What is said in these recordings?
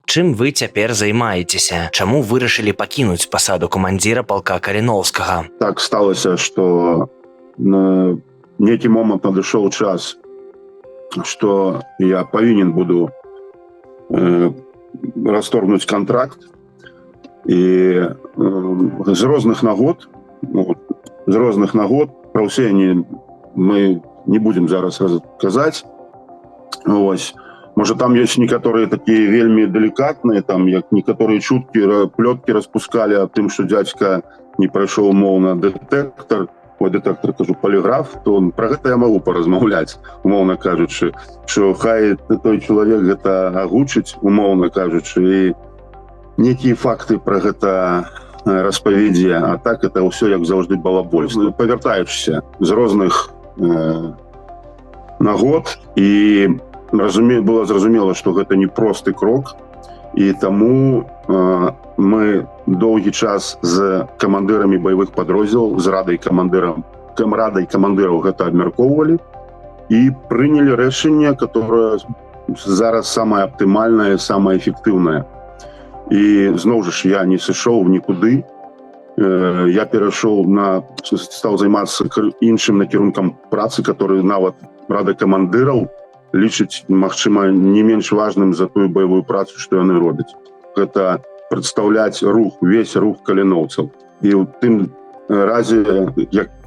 Чым вы цяпер займаецеся? Чаму вырашылі пакінуць пасаду камандзіра палка Каліноўскага? Так сталася, што на нейкі момант надышоў час, што я павінен буду расторгнуць кантракт, і з розных нагод пра ўсе мы не будзем зараз казаць. Вось. Можа, там ёсць некаторыя такія вельмі далікатныя, там як некаторыя чуткі, плёткі распускалі аб тым, што дзядзька не прайшоў умоўна поліграф, то пра гэта я магу паразмаўляць, умоўна кажучы, што хай той чалавек гэта агучыць, умоўна кажучы, і нейкія факты пра гэта распавядзе, а так это ўсё як заўжды балабольства. Павяртаючыся з розных нагод, і было зразумела, што гэта не просты крок, і таму мы доўгі час з камандырамі баявых падроздзелаў, з радай камандыраў гэта абмяркоўвалі і прынялі рашэнне, которое зараз самае аптымальнае, самае эфектыўнае. І зноў жа я не сышоў нікуды, я стаў займацца іншым накірункам працы, который нават рада камандыраў лічыць, магчыма, не менш важным за тую баявую працу, што яны робяць. Гэта прадстаўляць увесь рух каліноўцаў. І ў тым разе,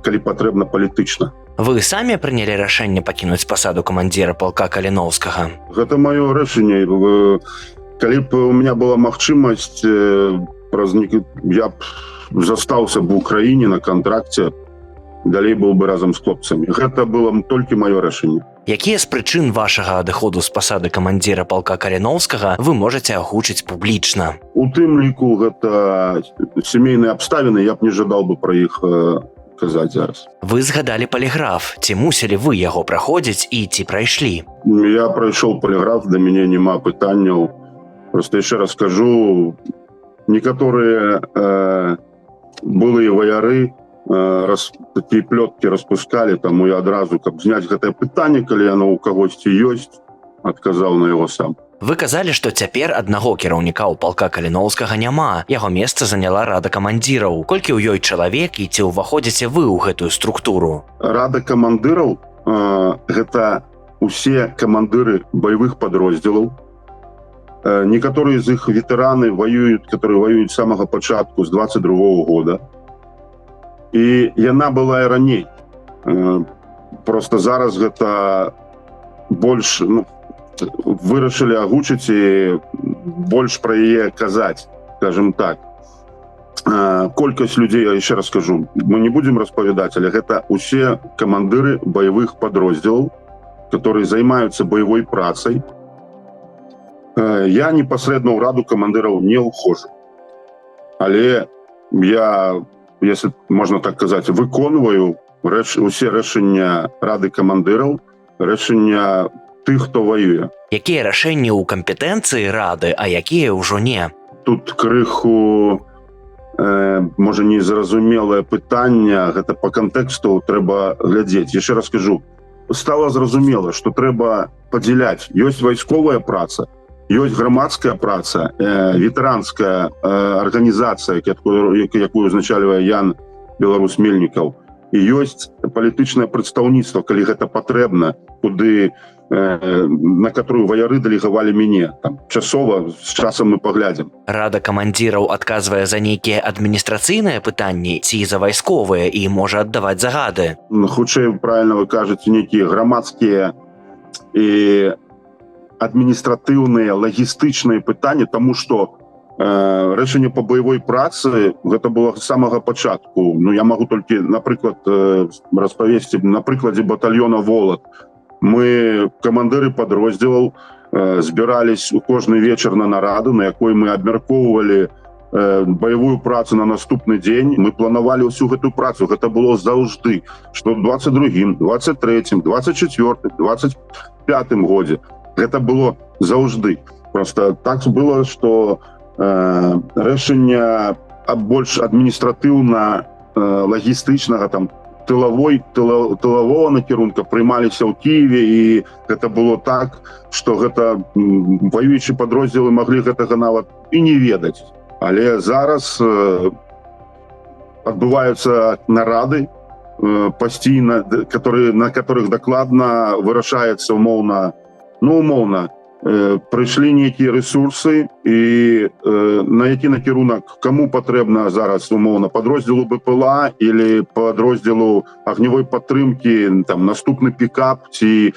калі патрэбна, палітычна. Вы самі прынялі рашэнне пакінуць пасаду камандзіра палка Каліноўскага? Гэта маё рашэнне. Калі б у меня была магчымасць, я б застаўся б у краіне на кантракце, далей быў бы разам з хлопцамі. Гэта было толькі маё рашэнне. Якія з прычын вашага адыходу з пасады камандзіра палка Каліноўскага вы можаце агучыць публічна? У тым ліку гэта сямейныя абставіны, я б не жадаў бы пра іх казаць зараз. Вы згадалі поліграф. Ці мусілі вы яго праходзіць і ці прайшлі? Я прайшоў поліграф, да мяне няма пытанняў. Просто яшчэ раз скажу, некаторыя былыя ваяры такія плёткі распускалі, таму я адразу, каб зняць гэтае пытанне, калі яно ў кагосьці ёсць, адказаў на яго сам. Вы казалі, што цяпер аднаго кіраўніка ў палка Каліноўскага няма. Яго месца заняла рада камандзіраў. Колькі ў ёй чалавек і ці ўваходзіце вы ў гэтую структуру? Рада камандыраў гэта усе камандыры баявых падроздзелаў. Некаторыя з іх ветэраны которые воююць з самага пачатку, з 22-го года. І яна была і раней. Просто зараз гэта больш вырашылі агучыць і больш пра яе казаць, скажем так. Колькасць людзей, я яшчэ раз скажу, мы не будзем распавядаць, але гэта усе камандыры баявых падроздзелаў, которые займаюцца баявой працай. Я непасрэдна ў раду камандыраў не ўхожу. Але я, если можна так казаць, выконваю усе рашэння рады камандыраў, рашэння тых, хто воюе. Якія рашэнні ў кампетэнцыі рады, а якія ўжо не? Тут крыху, можа, незразумелае пытанне, гэта па кантэксту трэба глядзець. Яшчэ раз скажу, стала зразумела, што трэба падзяляць. Ёсць вайсковая праца, ёсць грамадская праца, ветэранская арганізацыя, якую узначальвае Ян Беларус-Мельнікаў, і ёсць палітычнае прадстаўніцтва, калі гэта патрэбна, куды, на которую ваяры дэлегавалі мяне. Часова, з часам мы паглядзім. Рада камандзіраў адказвае за нейкія адміністрацыйныя пытанні ці за вайсковыя і можа аддаваць загады? Хутчэй, правільна вы кажаце, нейкія грамадскія і адміністратыўныя, лагістычныя пытанні, таму што рашэнне па баявой працы гэта было з самага пачатку. Я магу толькі, напрыклад, распавесці на прыкладзе батальёна «Волат». Мы, камандыры падроздзелаў, збірались кожны вечар на нараду, на якой мы абмяркоўвалі баявую працу на наступны дзень. Мы планавалі ўсю гэту працу. Гэта было заўжды, што ў 22-м, 23-м, 24-м, 25-м годзе. Гэта было заўжды. Просто так было, што рашэння больш адміністратыўна, лагістычнага, тылавого накірунка прымаліся ў Кіеве, і гэта было так, што гэта ваюючыя падроздзелы маглі гэтага нават і не ведаць. Але зараз адбываюцца нарады пастійна, на которых дакладна вырашаецца умоўна, прыйшлі нейкія рэсурсы, і на які накірунак каму патрэбна зараз умоўна падроздзелу БПЛА или падроздзелу агнявой падтрымкі, там наступны пікап, ці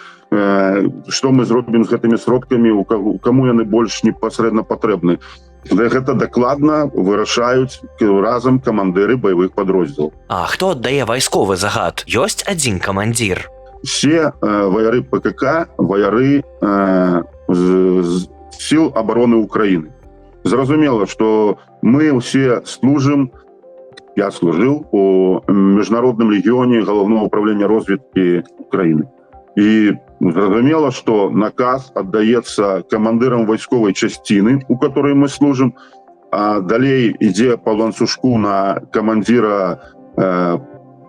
што мы зробім з гэтымі сродкамі, каму яны больш непасрэдна патрэбны. Гэта дакладна вырашаюць разам камандыры баявых падроздзелаў. А хто аддае вайсковы загад? Ёсць адзін камандзір? Все ваяры ПКК, ваяры сил обороны Украины. Зразумела, что мы все служим, я служил у Международном легионе Головного управления разведки Украины. И зразумела, что наказ отдается командирам войсковой частины, у которой мы служим, а далей ідзе по ланцужку на командира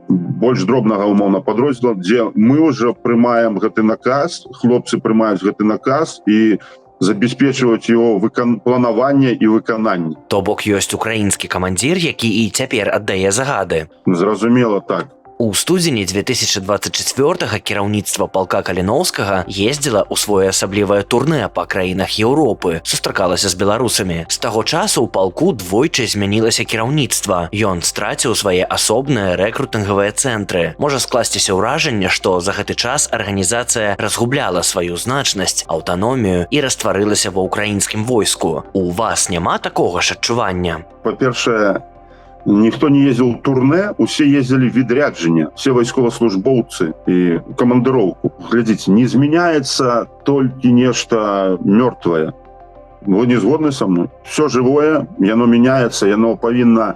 больш дробнага умоўна падроздзела, дзе мы ўжо прымаем гэты наказ, хлопцы прымаюць гэты наказ і забяспечваюць его планаванне і выкананне. То бок ёсць украінскі камандзір, які і цяпер аддае загады. Зразумела, так. У студзені 2024-га кіраўніцтва палка Каліноўскага ездзіла ў своеасаблівае турнэ па краінах Еўропы, сустракалася з беларусамі. З таго часу ў палку двойчы змянілася кіраўніцтва. Ён страціў свае асобныя рэкрутынгавыя цэнтры. Можа скласціся ўражанне, што за гэты час арганізацыя разгубляла сваю значнасць, аўтаномію і растварылася ва ўкраінскім войску. У вас няма такога ж адчування? Па-першае, ніхто не ездзіў у турне, усе ездзілі відряджання, все вайсковаслужбоўцы і камандыроўку. Глядзіце, не змяняецца толькі нешта мёртвае. Вы не згодны са мной? Все жывое, яно мяняецца, яно павінна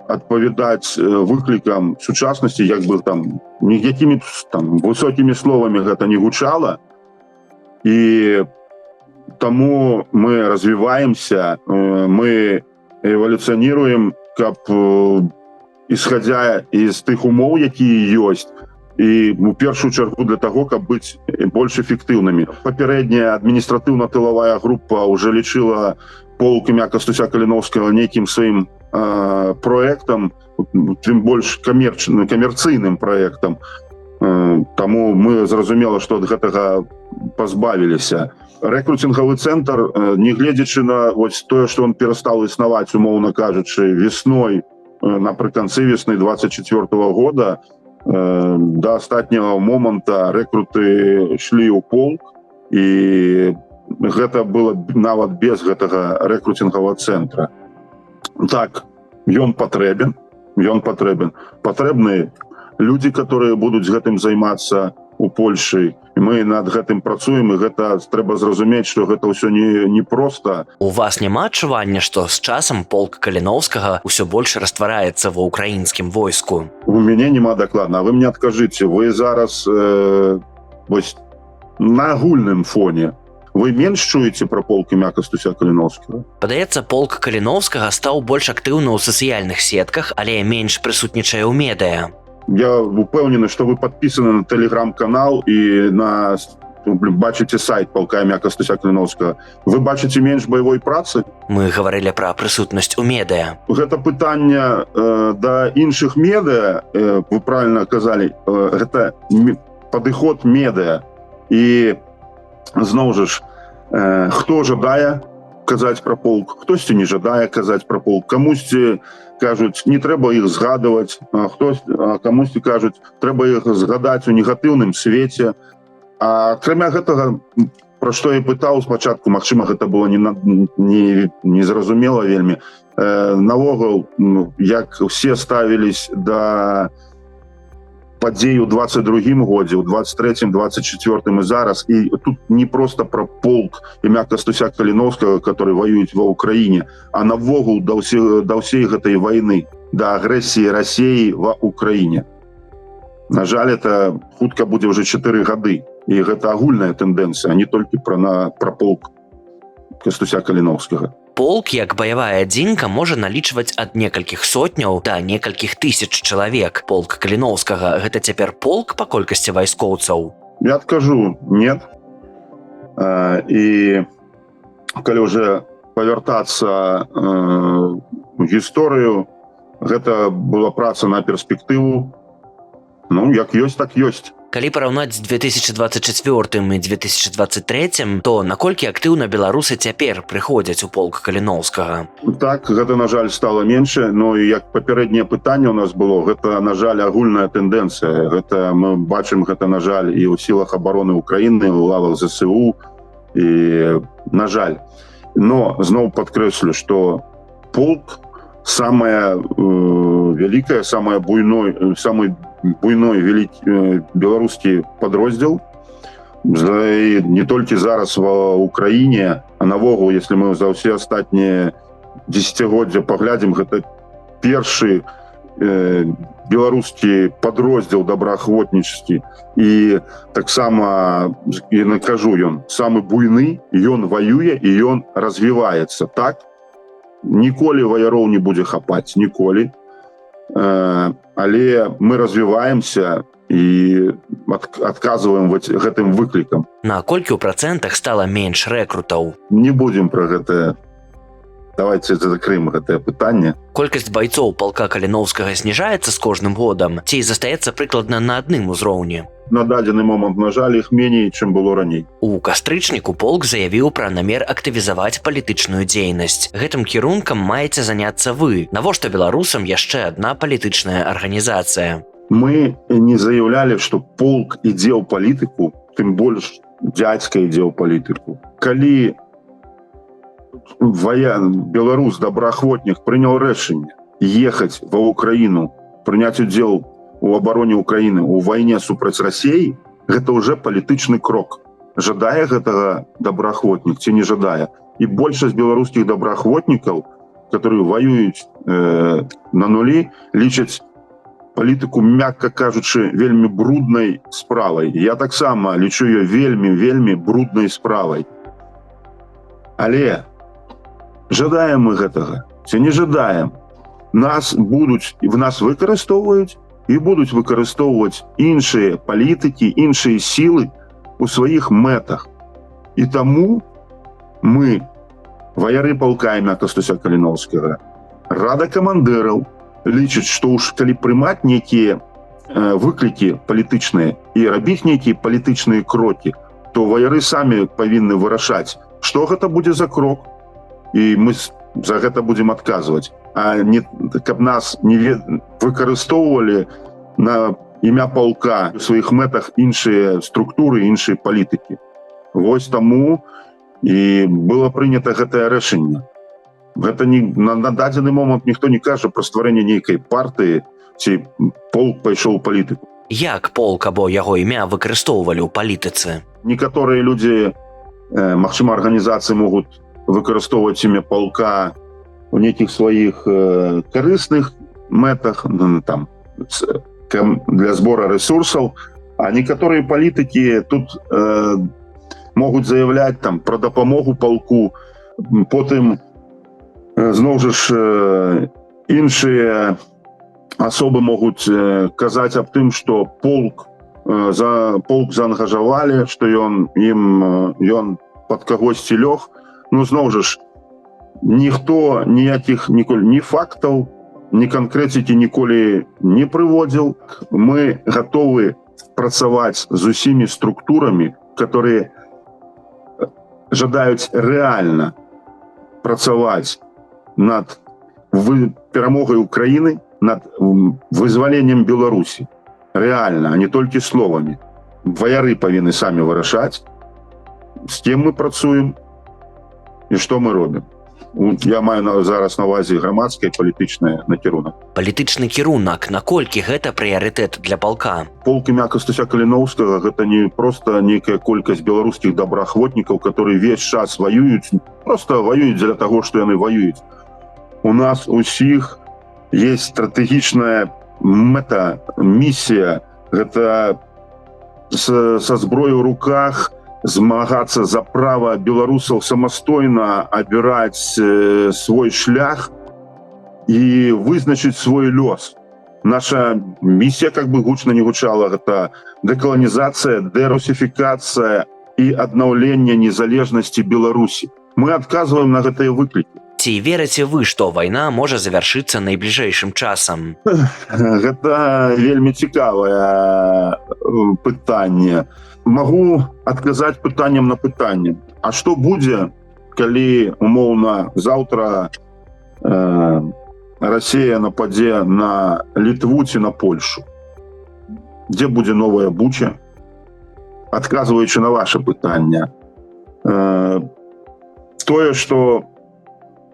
адпавядаць выклікам сучаснасці, як бы там ніякімі там высокімі словамі гэта не гучала. І таму мы развіваемся, мы эволюционируем, каб исходя из тых умоў, якія ёсць, і у першую чаргу для того, каб быць больш эфектыўнымі. Папярэдняя адміністратыўна-тылавая група уже лічыла полк імя Кастуся Каліноўскага нейкім сваім проектам, тым больш камерцыйным проектам. Таму мы зразумела, што ад гэтага пазбавіліся. Рэкруцінгавы цэнтр, нягледзячы на тое, што он перастаў існаваць, умоўна кажучы, весной, напрыканцы весны 24-го года, да астатняга моманта рэкруты шлі ў полк, і гэта было нават без гэтага рэкруцінгавага цэнтра. Так, ён патрэбен. Патрэбны людзі, которые будуць гэтым займацца у Польшы. І мы над гэтым працуем, і гэта трэба зразумець, што гэта ўсё не проста. У вас няма адчування, што з часам полк Каліноўскага ўсё больш раствараецца ва ўкраінскім войску? У мяне няма дакладна. А вы мне адкажыце, вы зараз на агульным фоне вы менш чуеце пра полк імя Кастуся Каліноўскага? Падаецца, полк Каліноўскага стаў больш актыўны ў сацыяльных сетках, але менш прысутнічае ў медыа. Я упэўнены, што вы падпісаны на тэлеграм-канал і бачыце сайт палка імя Кастуся Каліноўскага. Вы бачыце менш баявой працы? Мы гаварылі пра прысутнасць у медыа. Гэта пытанне да іншых медыа, вы правильна казалі, гэта падыход медыа. І зноў жа ж, хто жадае казаць пра полк, хтосьці не жадае казаць пра полк, камусьці кажуць, не трэба іх згадваць, а камусьці кажуць, трэба іх згадаць у негатыўным свеце. А акрамя гэтага, пра што я пытаў спачатку, магчыма, гэта было незразумела вельмі. Навогул, як усе ставілись да падзей у 22-м годзе, у 23-м, 24-м і зараз. І тут не проста пра полк імя Кастуся Каліноўскага, который воююць ва Ўкраіне, а навогул да ўсей гэтай вайны, да агрэсіі Расіі ва Ўкраіне. На жаль, это хутка будзе ўжо 4 гады. І гэта агульная тэндэнцыя, а не толькі пра полк Кастуся Каліноўскага. Полк, як баявая адзінка, можа налічваць ад некалькіх сотняў да некалькіх тысяч чалавек. Полк Каліноўскага – гэта цяпер полк па колькасці вайскоўцаў? Я адкажу, нет. І калі ўжо павяртацца в гісторыю, гэта была праца на перспектыву. Ну, як ёсць, так ёсць. Калі параўнаць з 2024 і 2023, то наколькі актыўна беларусы цяпер прыходзяць у полк Каліноўскага? Так, гэта, на жаль, стала менше, но як папярэдняе пытанне у нас было, гэта, на жаль, агульная тэндэнцыя. Гэта мы бачым гэта, на жаль, і ў сілах абароны Украіны, у лавах ЗСУ, і, на жаль. Но зноў падкрэслю, што полк самая вялікая, самая самый буйной беларускі падроздзел. І не толькі зараз ва Украіне, а навогул, если мы за ўсе астатнія дзесяцігоддзя паглядзім, гэта першы беларускі падроздзел добраахвотнічасці. І таксама, я накажу, ён самы буйны, ён ваюе і ён развіваецца. Так? Ніколі ваяроў не будзе хапаць, ніколі. Але мы развіваемся і адказваем гэтым выклікам. На колькі ў працэнтах стала менш рэкрутаў? Не будзем пра гэтае. Давайте закрыем гэтае пытанне. Колькасць байцоў палка Каліноўскага зніжаецца з кожным годам ці застаецца прыкладна на адным узроўні? На дадзены момант, на жаль, іх меней, чым было раней. У кастрычніку полк заявіў пра намер актывізаваць палітычную дзейнасць. Гэтым кірункам маеце заняцца вы. Навошта беларусам яшчэ адна палітычная арганізацыя? Мы не заявлялі, што полк ідзе ў палітыку, тым больш дзядзька ідзе ў палітыку. Калі беларус, добраахвотнік, прыняў рашэнне ехаць ва Украіну, прыняць удзел у абароне Украіны, у вайне супраць Расіі, гэта ўжо палітычны крок. Жадае гэтага добраахвотнік ці не жадае. І большасць беларускіх добраахвотнікаў, которые воююць на нулі, лічаць палітыку, мякка кажучы, вельмі бруднай справай. Я таксама лічу ее вельмі бруднай справай. Але жадаем мы гэтага ці не жадаем? Нас выкарыстоўваюць і будуць выкарыстоўваць іншыя палітыкі, іншыя сілы у сваіх мэтах. І таму мы, ваяры палка імя Кастуся Каліноўскага, рада камандыраў, лічыць, што ўж калі прымаць нейкія выклікі палітычныя і рабіць нейкія палітычныя крокі, то ваяры самі павінны вырашаць, што гэта будзе за крок, і мы за гэта будзем адказваць. А не, каб нас не выкарыстоўвалі на імя палка у сваіх мэтах іншыя структуры, іншыя палітыкі. Вось таму і было прынята гэтае рашэнне. Гэта на дадзены момант ніхто не кажа пра стварэнне нейкай партыі, ці полк пайшоў у палітыку. Як полк або яго імя выкарыстоўвалі ў палітыцы? Некаторыя людзі, магчыма, арганізацыі могуць выкарыстоўваць імя палка у нейкіх сваіх карысных мэтах, там, для збора ресурсаў, а некаторыя палітыкі тут могуць заявляць там пра дапамогу палку, потым зноў жа ж іншыя асобы могуць казаць аб тым, што полк заангажавалі, што ён пад кагосьці лёг. Ну, зноў жа ж, ніхто ніякіх ніколі ні фактаў, ні канкрэцікі ніколі не прыводзіў. Мы гатовы працаваць з усімі структурамі, которые жадаюць рэальна працаваць над перамогай Украіны, над вызваленнем Беларусі. Рэальна, а не толькі словамі. Ваяры павінны самі вырашаць, з кім мы працуем і што мы робім. Я маю зараз на ўвазе грамадскае палітычнае накірунак. Палітычны кірунак, наколькі гэта прыярытэт для палка? Полк імя Кастуся Каліноўскага гэта не проста нейкая колькасць беларускіх добраахвотнікаў, которые весь час воююць, просто воююць для таго, што яны воююць. У нас усіх есть стратэгічная мэта, місія. Гэта са зброёй у руках змагацца за права беларусаў самастойна абіраць свой шлях і вызначыць свой лёс. Наша місія, как бы гучна не гучала, гэта дэкаланізацыя, дэрусіфікацыя і аднаўленне незалежнасці Беларусі. Мы адказваем на гэтыя выклікі. Ці верыце вы, што вайна можа завяршыцца найбліжэйшым часам? Гэта вельмі цікавае пытанне. Магу адказаць пытаннем на пытанне. А што будзе, калі, умоўна, заўтра Расія нападзе на Літву ці на Польшу? Дзе будзе новая Буча? Адказваючы на ваше пытанне. Тое, што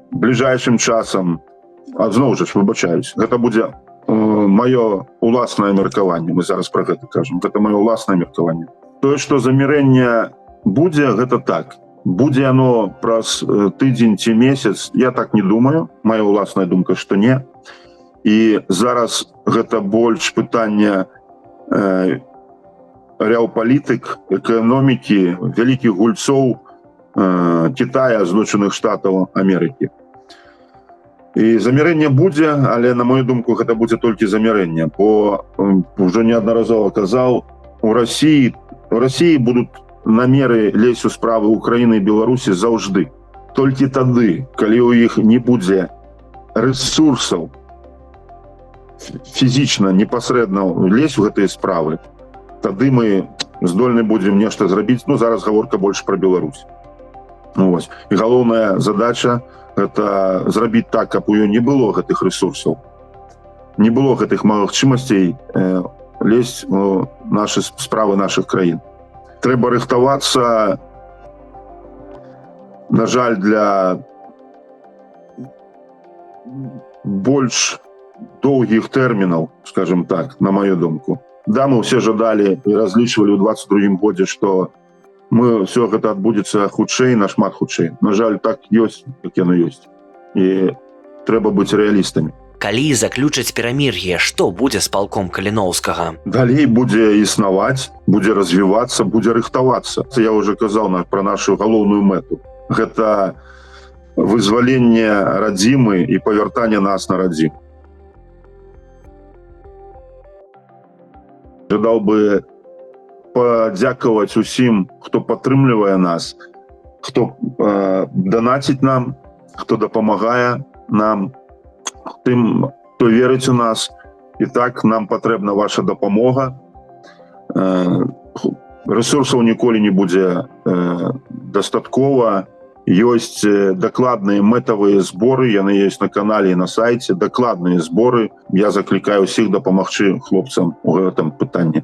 бліжэйшым часам, зноў жа, выбачаюсь, гэта будзе маё уласнае меркаванне. Мы зараз пра гэта кажам. Гэта маё уласнае меркаванне. Тое, што замірэнне будзе, гэта так. Будзе оно праз тыдзень ці месяц, я так не думаю. Моя уласная думка, што не. І зараз гэта больш пытанне рэалпалітык, эканомікі, вялікіх гульцоў Китая, Злучаных Штатаў Амерыкі. І замірэнне будзе, але, на мою думку, гэта будзе толькі замірэнне, бо ўжо неаднаразова казаў, у Расіі будуць намеры лезть у справы Украіны і Беларусі заўжды. Толькі тады, калі ў іх не будзе рэсурсаў фізічна, непасрэдна лезть у гэтыя справы, тады мы здольны будзем нешта зрабіць. Ну, зараз гаворка больш пра Беларусь. Ось. І галоўная задача – гэта зрабіць так, каб у ёй не было гэтых рэсурсаў, не было гэтых магчымасцей лезть у нашы справы нашых краін. Трэба рыхтавацца, на жаль, для больш доўгіх тэрмінаў, скажем так, на мою думку. Да, мы ўсе жадалі і разлічвалі ў 22-м годзе, што мы ўсё гэта адбудзецца хутчэй, нашмат хутчэй. На жаль, так ёсць, як яно ёсць. І трэба быць рэалістамі. Калі заключаць перамір'е, што будзе з палком Каліноўскага? Далей будзе існаваць, будзе развівацца, будзе рыхтавацца. Я ўжо казаў пра нашу галоўную мэту. Гэта вызваленне радзімы і павяртанне нас на радзіму. Жадаў бы падзякаваць усім, хто падтрымлівае нас, хто данаціць нам, хто дапамагае нам, тым, хто верыць у нас. І так, нам патрэбна ваша дапамога. Рэсурсаў ніколі не будзе дастаткова. Ёсць дакладныя мэтавыя зборы, яны ёсць на канале і на сайце. Дакладныя зборы. Я заклікаю ўсіх дапамагчы хлопцам у гэтым пытанні.